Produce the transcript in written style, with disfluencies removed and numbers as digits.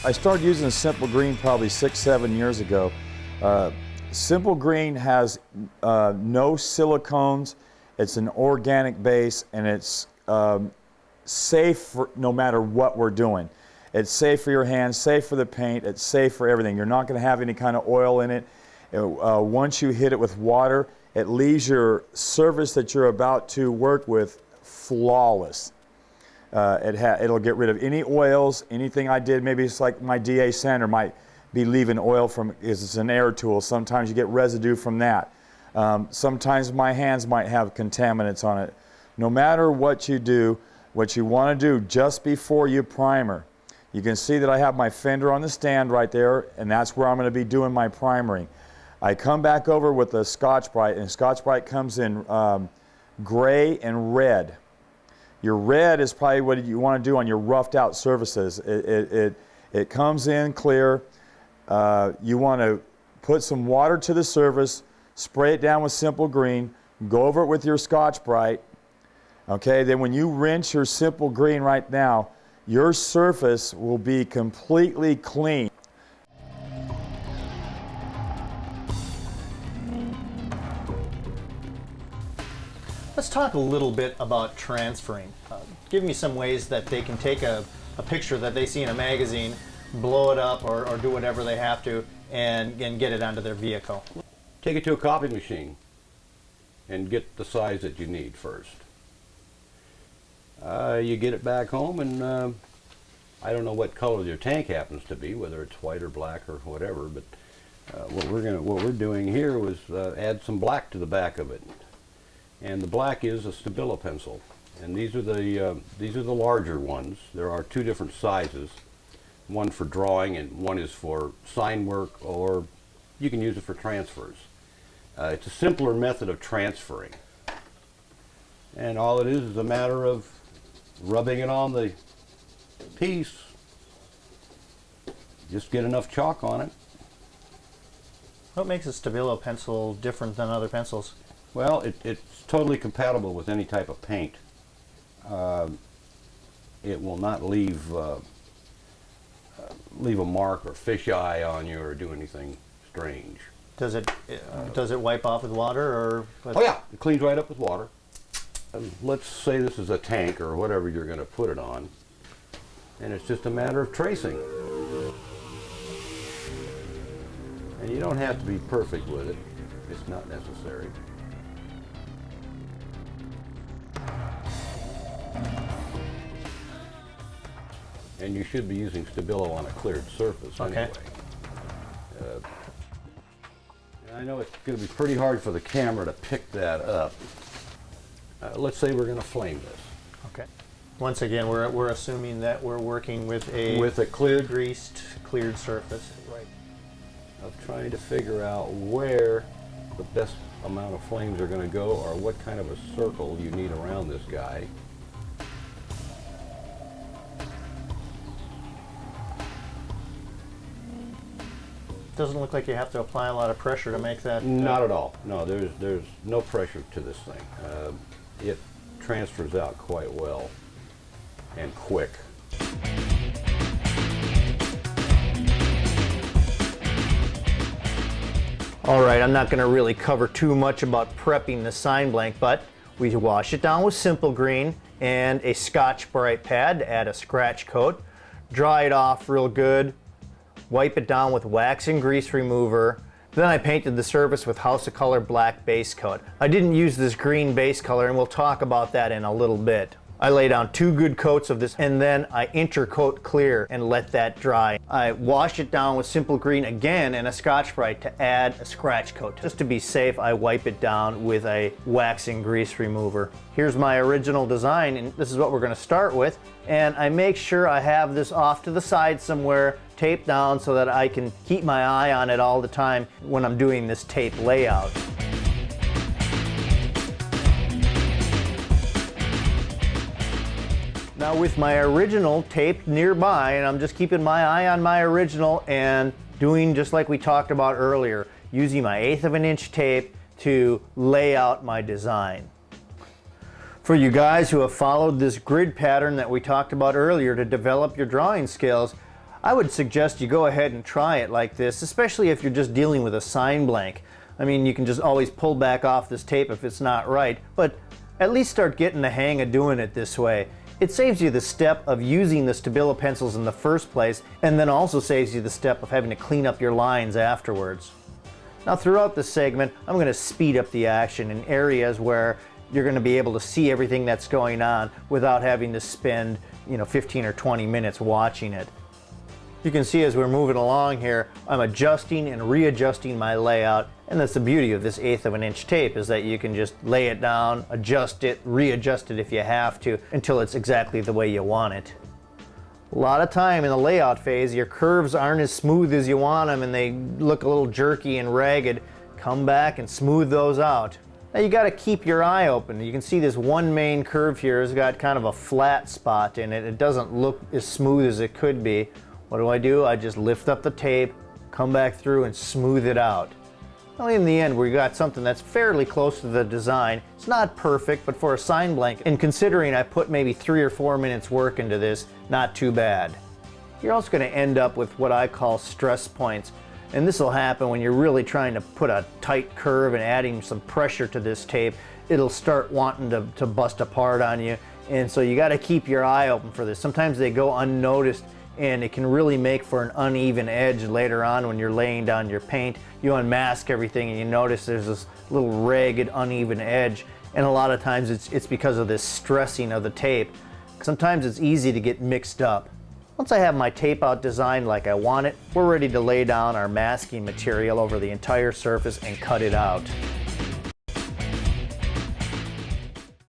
I started using Simple Green probably 6-7 years ago. Simple Green has no silicones. It's an organic base, and it's safe for no matter what we're doing. It's safe for your hands, safe for the paint, it's safe for everything. You're not going to have any kind of oil in it. Once you hit it with water, it leaves your surface that you're about to work with flawless. It'll get rid of any oils, anything I did. Maybe it's like my DA sander might be leaving oil from, because it's an air tool. Sometimes you get residue from that. Sometimes my hands might have contaminants on it. No matter what you do, what you want to do just before you primer, you can see that I have my fender on the stand right there, and that's where I'm going to be doing my primering. I come back over with the Scotch-Brite, and Scotch-Brite comes in gray and red. Your red is probably what you want to do on your roughed out surfaces. It comes in clear. You want to put some water to the surface, spray it down with Simple Green, go over it with your Scotch-Brite. Okay, then when you rinse your Simple Green right now, your surface will be completely clean. Let's talk a little bit about transferring. Give me some ways that they can take a picture that they see in a magazine, blow it up or do whatever they have to, and get it onto their vehicle. Take it to a copy machine and get the size that you need first. You get it back home, and I don't know what color your tank happens to be, whether it's white or black or whatever, but what we're doing here was add some black to the back of it. And the black is a Stabilo pencil, and these are the larger ones. There are two different sizes, one for drawing and one is for sign work, or you can use it for transfers. It's a simpler method of transferring, and all it is a matter of rubbing it on the piece. Just get enough chalk on it. What makes a Stabilo pencil different than other pencils? Well, it's totally compatible with any type of paint. It will not leave a mark or fisheye on you or do anything strange. Does it wipe off with water, or? Oh yeah, it cleans right up with water. Let's say this is a tank or whatever you're going to put it on, and it's just a matter of tracing. And you don't have to be perfect with it. It's not necessary. And you should be using Stabilo on a cleared surface anyway. I know it's going to be pretty hard for the camera to pick that up. Let's say we're going to flame this. Okay. Once again, we're assuming that we're working with a cleared, greased, cleared surface. Right. Of trying to figure out where the best amount of flames are going to go, or what kind of a circle you need around this guy. Doesn't look like you have to apply a lot of pressure to make that. Not at all. No, there's no pressure to this thing. It transfers out quite well and quick. All right, I'm not going to really cover too much about prepping the sign blank, but we wash it down with Simple Green and a Scotch-Brite pad to add a scratch coat. Dry it off real good. Wipe it down with wax and grease remover. Then I painted the surface with House of Color black base coat. I didn't use this green base color, and we'll talk about that in a little bit. I lay down 2 good coats of this, and then I intercoat clear and let that dry. I wash it down with Simple Green again and a Scotch-Brite to add a scratch coat. Just to be safe, I wipe it down with a wax and grease remover. Here's my original design, and this is what we're going to start with. And I make sure I have this off to the side somewhere, taped down, so that I can keep my eye on it all the time when I'm doing this tape layout. Now with my original taped nearby, and I'm just keeping my eye on my original and doing just like we talked about earlier, using my 1/8 of an inch tape to lay out my design. For you guys who have followed this grid pattern that we talked about earlier to develop your drawing skills, I would suggest you go ahead and try it like this, especially if you're just dealing with a sign blank. I mean, you can just always pull back off this tape if it's not right, but at least start getting the hang of doing it this way. It saves you the step of using the Stabilo pencils in the first place, and then also saves you the step of having to clean up your lines afterwards. Now throughout the segment, I'm going to speed up the action in areas where you're going to be able to see everything that's going on without having to spend 15 or 20 minutes watching it. You can see as we're moving along here, I'm adjusting and readjusting my layout, and that's the beauty of this 1/8 of an inch tape, is that you can just lay it down, adjust it, readjust it if you have to, until it's exactly the way you want it. A lot of time in the layout phase, your curves aren't as smooth as you want them and they look a little jerky and ragged. Come back and smooth those out. Now you got to keep your eye open. You can see this one main curve here has got kind of a flat spot in it. It doesn't look as smooth as it could be. What do? I just lift up the tape, come back through and smooth it out. Well, in the end, we got something that's fairly close to the design. It's not perfect, but for a sign blank, and considering I put maybe 3 or 4 minutes work into this, not too bad. You're also going to end up with what I call stress points. And this will happen when you're really trying to put a tight curve and adding some pressure to this tape. It'll start wanting to bust apart on you. And so you got to keep your eye open for this. Sometimes they go unnoticed, and it can really make for an uneven edge later on when you're laying down your paint. You unmask everything and you notice there's this little ragged, uneven edge. And a lot of times it's because of this stressing of the tape. Sometimes it's easy to get mixed up. Once I have my tape out designed like I want it, we're ready to lay down our masking material over the entire surface and cut it out.